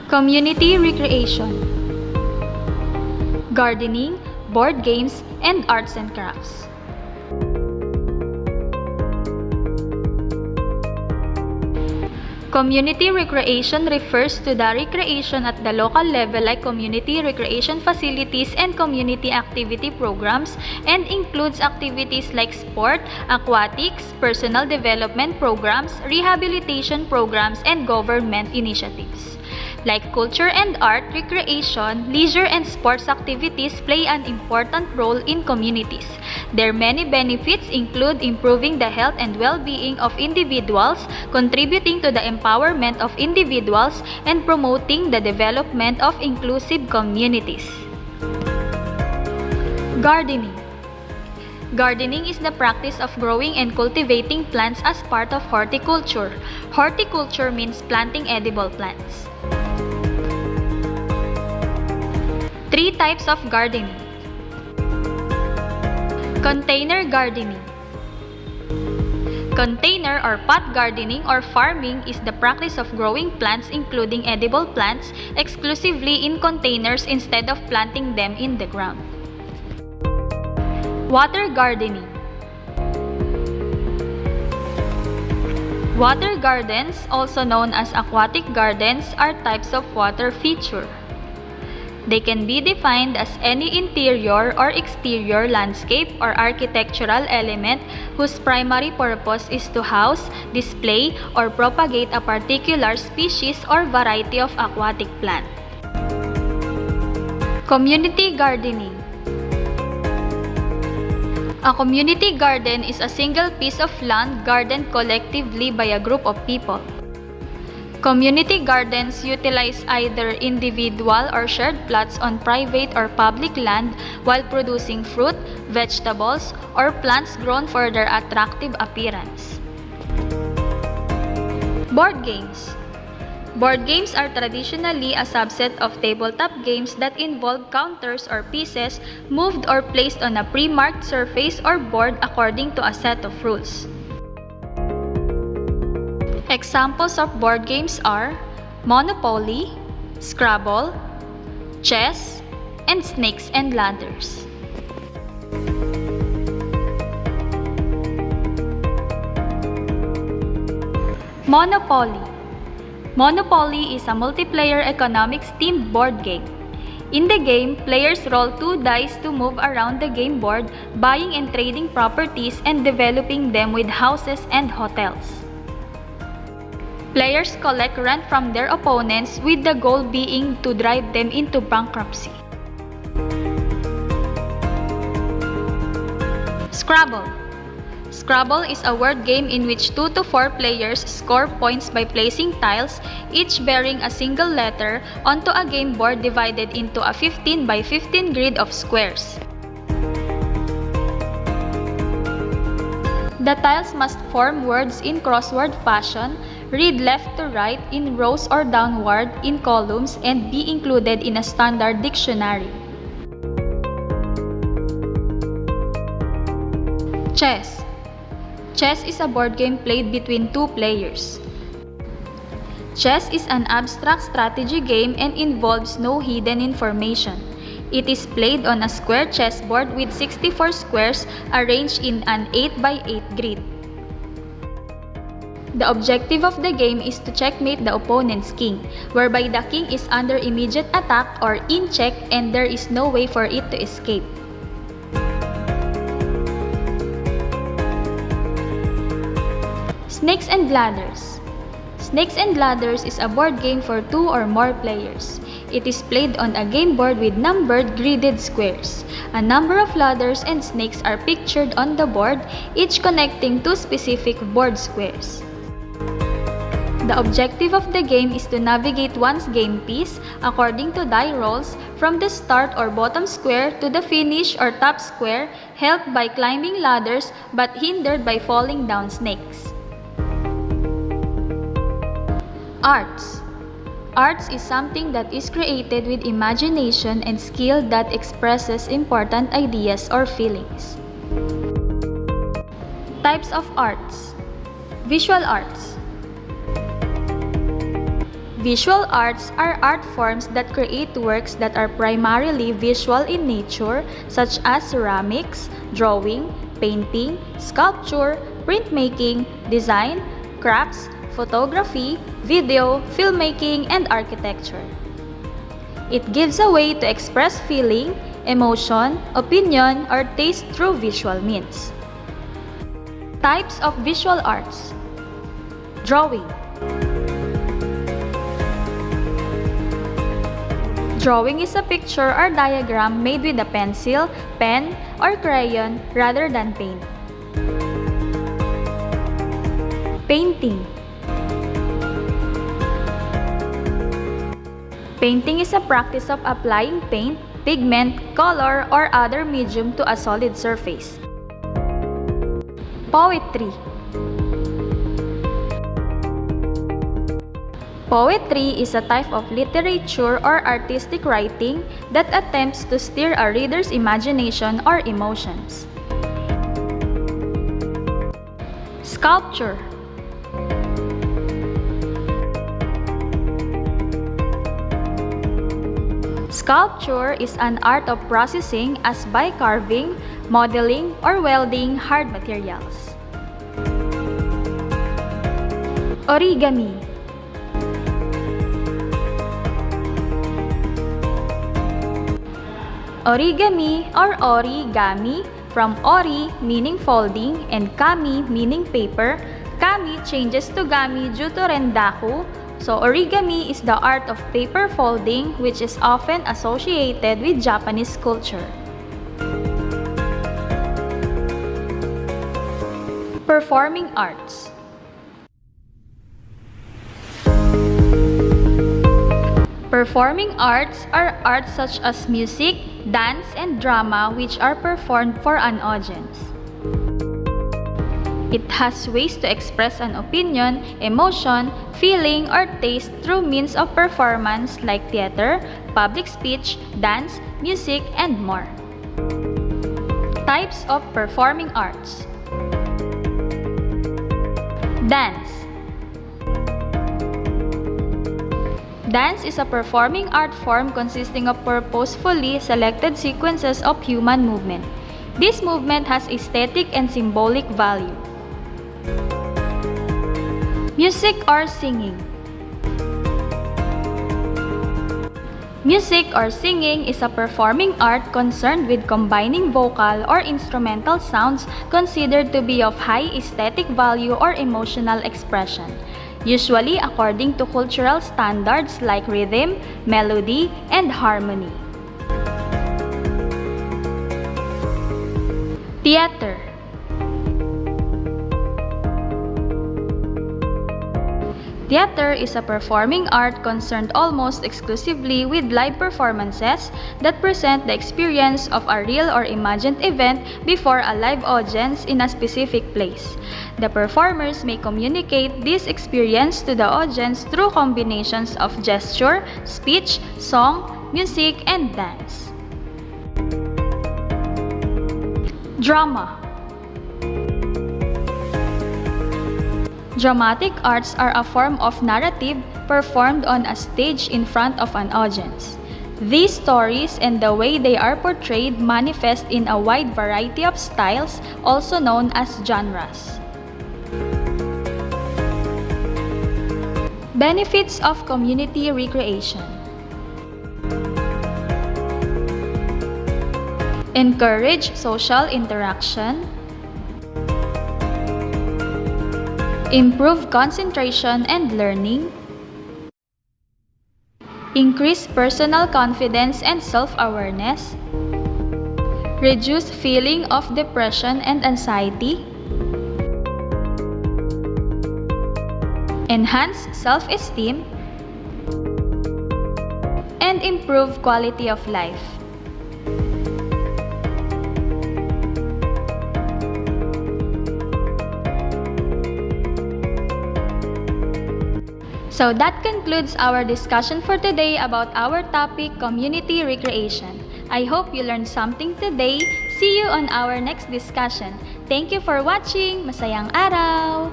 Community recreation, gardening, board games, and arts and crafts. Community recreation refers to the recreation at the local level like community recreation facilities and community activity programs, and includes activities like sport, aquatics, personal development programs, rehabilitation programs, and government initiatives. Like culture and art, recreation, leisure, and sports activities play an important role in communities. Their many benefits include improving the health and well-being of individuals, contributing to the empowerment of individuals, and promoting the development of inclusive communities. Gardening. Gardening is the practice of growing and cultivating plants as part of horticulture. Horticulture means planting edible plants. 3 types of gardening. Container gardening. Container or pot gardening or farming is the practice of growing plants, including edible plants, exclusively in containers instead of planting them in the ground. Water gardening. Water gardens, also known as aquatic gardens, are types of water feature. They can be defined as any interior or exterior landscape or architectural element whose primary purpose is to house, display, or propagate a particular species or variety of aquatic plant. Community gardening. A community garden is a single piece of land gardened collectively by a group of people. Community gardens utilize either individual or shared plots on private or public land while producing fruit, vegetables, or plants grown for their attractive appearance. Board games. Board games are traditionally a subset of tabletop games that involve counters or pieces moved or placed on a pre-marked surface or board according to a set of rules. Examples of board games are Monopoly, Scrabble, chess, and snakes and ladders. Monopoly. Monopoly is a multiplayer economics-themed board game. In the game, players roll 2 dice to move around the game board, buying and trading properties and developing them with houses and hotels. Players collect rent from their opponents with the goal being to drive them into bankruptcy. Scrabble. Scrabble is a word game in which 2 to 4 players score points by placing tiles, each bearing a single letter, onto a game board divided into a 15 by 15 grid of squares. The tiles must form words in crossword fashion, read left to right in rows or downward in columns, and be included in a standard dictionary. Chess. Chess is a board game played between 2 players. Chess is an abstract strategy game and involves no hidden information. It is played on a square chessboard with 64 squares arranged in an 8 by 8 grid. The objective of the game is to checkmate the opponent's king, whereby the king is under immediate attack or in check and there is no way for it to escape. Snakes and Ladders. Snakes and Ladders is a board game for 2 or more players. It is played on a game board with numbered gridded squares. A number of ladders and snakes are pictured on the board, each connecting 2 specific board squares. The objective of the game is to navigate one's game piece, according to die rolls, from the start or bottom square to the finish or top square, helped by climbing ladders but hindered by falling down snakes. Arts. Arts is something that is created with imagination and skill that expresses important ideas or feelings. Types of arts. Visual arts. Visual arts are art forms that create works that are primarily visual in nature, such as ceramics, drawing, painting, sculpture, printmaking, design, crafts, photography, video, filmmaking, and architecture. It gives a way to express feeling, emotion, opinion, or taste through visual means. Types of visual arts. Drawing. Drawing is a picture or diagram made with a pencil, pen, or crayon rather than paint. Painting. Painting is a practice of applying paint, pigment, color, or other medium to a solid surface. Poetry. Poetry is a type of literature or artistic writing that attempts to stir a reader's imagination or emotions. Sculpture. Sculpture is an art of processing as by carving, modeling, or welding hard materials. Origami. Origami or origami, from ori meaning folding and kami meaning paper. Kami changes to gami due to rendaku. So origami is the art of paper folding, which is often associated with Japanese culture. Performing arts. Performing arts are arts such as music, dance, and drama which are performed for an audience. It has ways to express an opinion, emotion, feeling, or taste through means of performance like theater, public speech, dance, music, and more. Types of performing arts. Dance. Dance is a performing art form consisting of purposefully selected sequences of human movement. This movement has aesthetic and symbolic value. Music or singing. Music or singing is a performing art concerned with combining vocal or instrumental sounds considered to be of high aesthetic value or emotional expression, usually according to cultural standards like rhythm, melody, and harmony. Theater. Theater is a performing art concerned almost exclusively with live performances that present the experience of a real or imagined event before a live audience in a specific place. The performers may communicate this experience to the audience through combinations of gesture, speech, song, music, and dance. Drama. Dramatic arts are a form of narrative performed on a stage in front of an audience. These stories and the way they are portrayed manifest in a wide variety of styles, also known as genres. Benefits of community recreation. Encourage social interaction. Improve concentration and learning. Increase personal confidence and self-awareness. Reduce feeling of depression and anxiety. Enhance self-esteem. And improve quality of life. So that concludes our discussion for today about our topic, community recreation. I hope you learned something today. See you on our next discussion. Thank you for watching. Masayang araw!